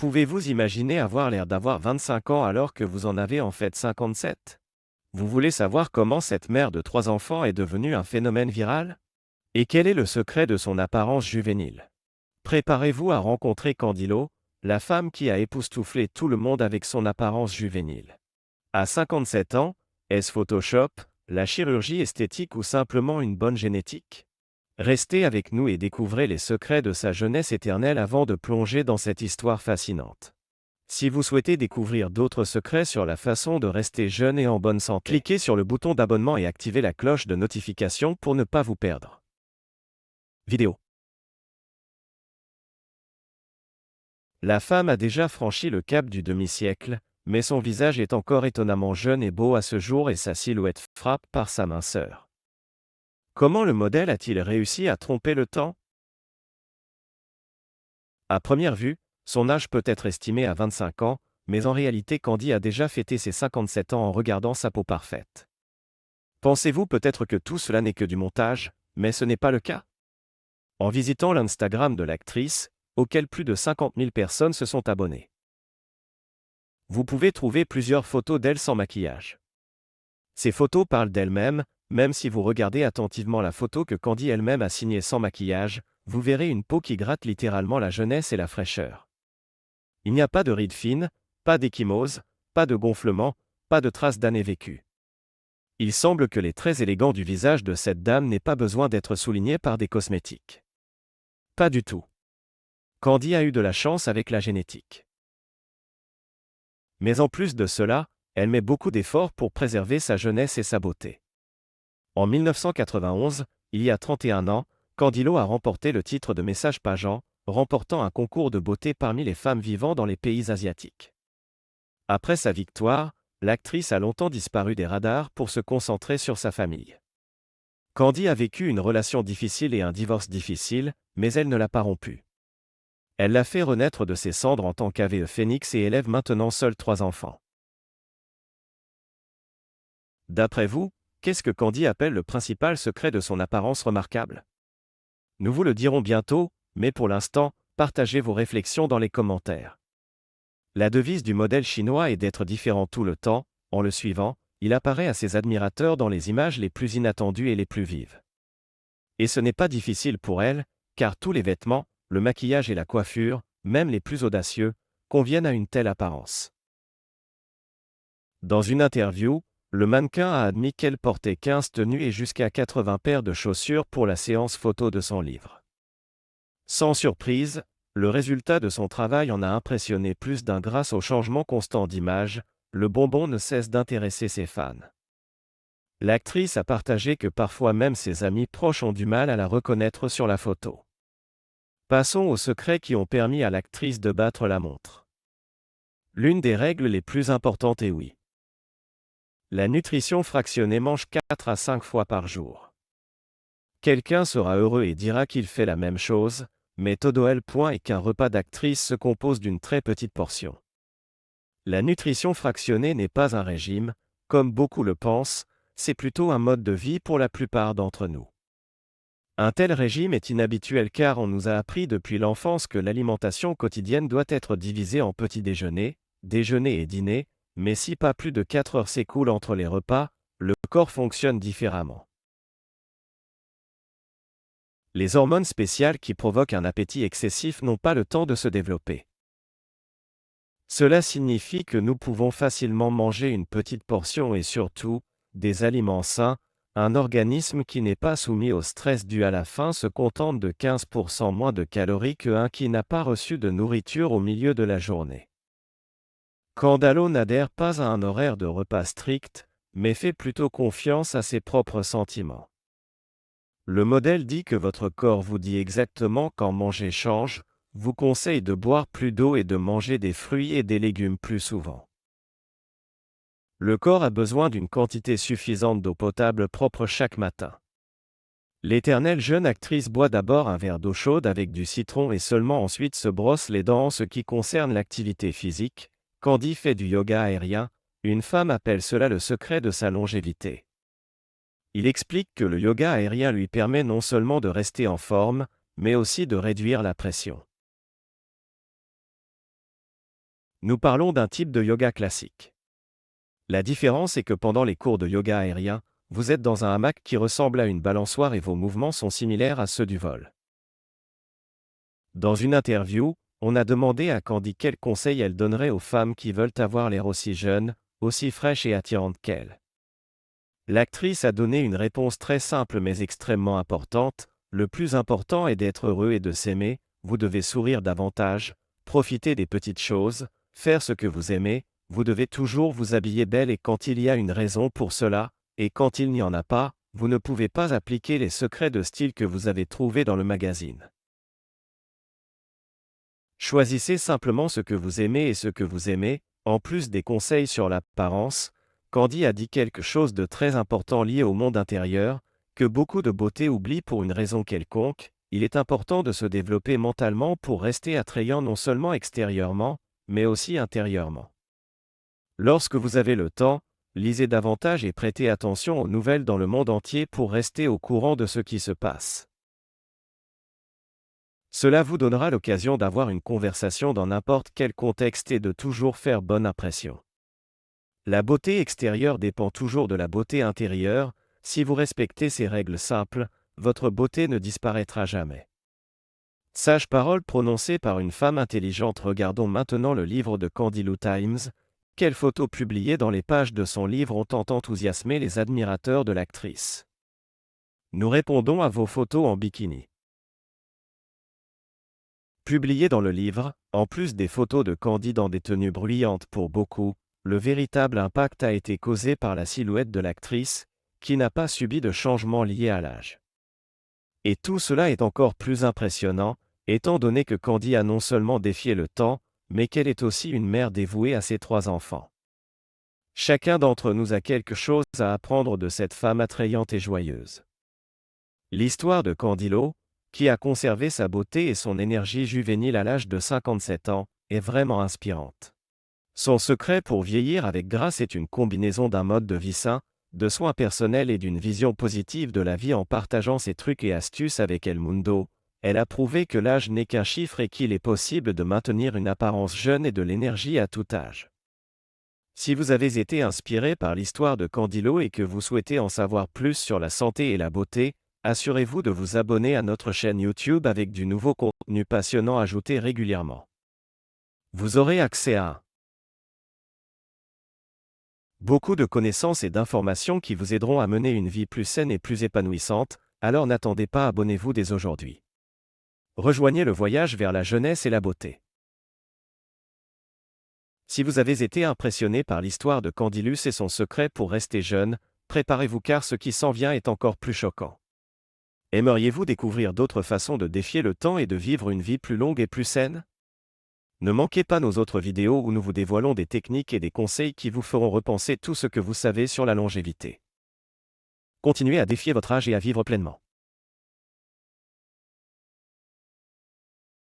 Pouvez-vous imaginer avoir l'air d'avoir 25 ans alors que vous en avez en fait 57? Vous voulez savoir comment cette mère de 3 enfants est devenue un phénomène viral? Et quel est le secret de son apparence juvénile? Préparez-vous à rencontrer Candilo, la femme qui a époustouflé tout le monde avec son apparence juvénile. À 57 ans, est-ce Photoshop, la chirurgie esthétique ou simplement une bonne génétique? Restez avec nous et découvrez les secrets de sa jeunesse éternelle avant de plonger dans cette histoire fascinante. Si vous souhaitez découvrir d'autres secrets sur la façon de rester jeune et en bonne santé, cliquez sur le bouton d'abonnement et activez la cloche de notification pour ne pas vous perdre. Vidéo. La femme a déjà franchi le cap du demi-siècle, mais son visage est encore étonnamment jeune et beau à ce jour et sa silhouette frappe par sa minceur. Comment le modèle a-t-il réussi à tromper le temps? À première vue, son âge peut être estimé à 25 ans, mais en réalité Candy a déjà fêté ses 57 ans en regardant sa peau parfaite. Pensez-vous peut-être que tout cela n'est que du montage, mais ce n'est pas le cas? En visitant l'Instagram de l'actrice, auquel plus de 50 000 personnes se sont abonnées, vous pouvez trouver plusieurs photos d'elle sans maquillage. Ces photos parlent d'elle-même, même si vous regardez attentivement la photo que Candy elle-même a signée sans maquillage, vous verrez une peau qui gratte littéralement la jeunesse et la fraîcheur. Il n'y a pas de rides fines, pas d'échymose, pas de gonflement, pas de traces d'années vécues. Il semble que les traits élégants du visage de cette dame n'aient pas besoin d'être soulignés par des cosmétiques. Pas du tout. Candy a eu de la chance avec la génétique. Mais en plus de cela, elle met beaucoup d'efforts pour préserver sa jeunesse et sa beauté. En 1991, il y a 31 ans, Candilo a remporté le titre de Message Pageant, remportant un concours de beauté parmi les femmes vivant dans les pays asiatiques. Après sa victoire, l'actrice a longtemps disparu des radars pour se concentrer sur sa famille. Candy a vécu une relation difficile et un divorce difficile, mais elle ne l'a pas rompu. Elle l'a fait renaître de ses cendres en tant qu'Ave Phénix et élève maintenant seule 3 enfants. D'après vous, qu'est-ce que Candy appelle le principal secret de son apparence remarquable? Nous vous le dirons bientôt, mais pour l'instant, partagez vos réflexions dans les commentaires. La devise du modèle chinois est d'être différent tout le temps. En le suivant, il apparaît à ses admirateurs dans les images les plus inattendues et les plus vives. Et ce n'est pas difficile pour elle, car tous les vêtements, le maquillage et la coiffure, même les plus audacieux, conviennent à une telle apparence. Dans une interview, le mannequin a admis qu'elle portait 15 tenues et jusqu'à 80 paires de chaussures pour la séance photo de son livre. Sans surprise, le résultat de son travail en a impressionné plus d'un grâce au changement constant d'image, le bonbon ne cesse d'intéresser ses fans. L'actrice a partagé que parfois même ses amis proches ont du mal à la reconnaître sur la photo. Passons aux secrets qui ont permis à l'actrice de battre la montre. L'une des règles les plus importantes est oui. La nutrition fractionnée mange 4 à 5 fois par jour. Quelqu'un sera heureux et dira qu'il fait la même chose, mais todo el point est qu'un repas d'actrice se compose d'une très petite portion. La nutrition fractionnée n'est pas un régime, comme beaucoup le pensent, c'est plutôt un mode de vie pour la plupart d'entre nous. Un tel régime est inhabituel car on nous a appris depuis l'enfance que l'alimentation quotidienne doit être divisée en petit déjeuner, déjeuner et dîner, mais si pas plus de 4 heures s'écoulent entre les repas, le corps fonctionne différemment. Les hormones spéciales qui provoquent un appétit excessif n'ont pas le temps de se développer. Cela signifie que nous pouvons facilement manger une petite portion et surtout, des aliments sains. Un organisme qui n'est pas soumis au stress dû à la faim se contente de 15% moins de calories qu'un qui n'a pas reçu de nourriture au milieu de la journée. Candalo n'adhère pas à un horaire de repas strict, mais fait plutôt confiance à ses propres sentiments. Le modèle dit que votre corps vous dit exactement quand manger change, vous conseille de boire plus d'eau et de manger des fruits et des légumes plus souvent. Le corps a besoin d'une quantité suffisante d'eau potable propre chaque matin. L'éternelle jeune actrice boit d'abord un verre d'eau chaude avec du citron et seulement ensuite se brosse les dents en ce qui concerne l'activité physique. Candy fait du yoga aérien, une femme appelle cela le secret de sa longévité. Il explique que le yoga aérien lui permet non seulement de rester en forme, mais aussi de réduire la pression. Nous parlons d'un type de yoga classique. La différence est que pendant les cours de yoga aérien, vous êtes dans un hamac qui ressemble à une balançoire et vos mouvements sont similaires à ceux du vol. Dans une interview, on a demandé à Candy quels conseils elle donnerait aux femmes qui veulent avoir l'air aussi jeunes, aussi fraîches et attirantes qu'elle. L'actrice a donné une réponse très simple mais extrêmement importante. Le plus important est d'être heureux et de s'aimer, vous devez sourire davantage, profiter des petites choses, faire ce que vous aimez, vous devez toujours vous habiller belle et quand il y a une raison pour cela, et quand il n'y en a pas, vous ne pouvez pas appliquer les secrets de style que vous avez trouvés dans le magazine. Choisissez simplement ce que vous aimez et ce que vous aimez, en plus des conseils sur l'apparence. Candy a dit quelque chose de très important lié au monde intérieur, que beaucoup de beauté oublient pour une raison quelconque. Il est important de se développer mentalement pour rester attrayant non seulement extérieurement, mais aussi intérieurement. Lorsque vous avez le temps, lisez davantage et prêtez attention aux nouvelles dans le monde entier pour rester au courant de ce qui se passe. Cela vous donnera l'occasion d'avoir une conversation dans n'importe quel contexte et de toujours faire bonne impression. La beauté extérieure dépend toujours de la beauté intérieure. Si vous respectez ces règles simples, votre beauté ne disparaîtra jamais. Sage parole prononcée par une femme intelligente. Regardons maintenant le livre de Candy Lou Times. Quelles photos publiées dans les pages de son livre ont tant enthousiasmé les admirateurs de l'actrice? Nous répondons à vos photos en bikini. Publiées dans le livre, en plus des photos de Candy dans des tenues bruyantes pour beaucoup, le véritable impact a été causé par la silhouette de l'actrice, qui n'a pas subi de changement lié à l'âge. Et tout cela est encore plus impressionnant, étant donné que Candy a non seulement défié le temps, mais qu'elle est aussi une mère dévouée à ses 3 enfants. Chacun d'entre nous a quelque chose à apprendre de cette femme attrayante et joyeuse. L'histoire de Candy Lo, qui a conservé sa beauté et son énergie juvénile à l'âge de 57 ans, est vraiment inspirante. Son secret pour vieillir avec grâce est une combinaison d'un mode de vie sain, de soins personnels et d'une vision positive de la vie. En partageant ses trucs et astuces avec El Mundo, elle a prouvé que l'âge n'est qu'un chiffre et qu'il est possible de maintenir une apparence jeune et de l'énergie à tout âge. Si vous avez été inspiré par l'histoire de Candy Lo et que vous souhaitez en savoir plus sur la santé et la beauté, assurez-vous de vous abonner à notre chaîne YouTube avec du nouveau contenu passionnant ajouté régulièrement. Vous aurez accès à beaucoup de connaissances et d'informations qui vous aideront à mener une vie plus saine et plus épanouissante, alors n'attendez pas, abonnez-vous dès aujourd'hui. Rejoignez le voyage vers la jeunesse et la beauté. Si vous avez été impressionné par l'histoire de Candy Lo et son secret pour rester jeune, préparez-vous car ce qui s'en vient est encore plus choquant. Aimeriez-vous découvrir d'autres façons de défier le temps et de vivre une vie plus longue et plus saine? Ne manquez pas nos autres vidéos où nous vous dévoilons des techniques et des conseils qui vous feront repenser tout ce que vous savez sur la longévité. Continuez à défier votre âge et à vivre pleinement.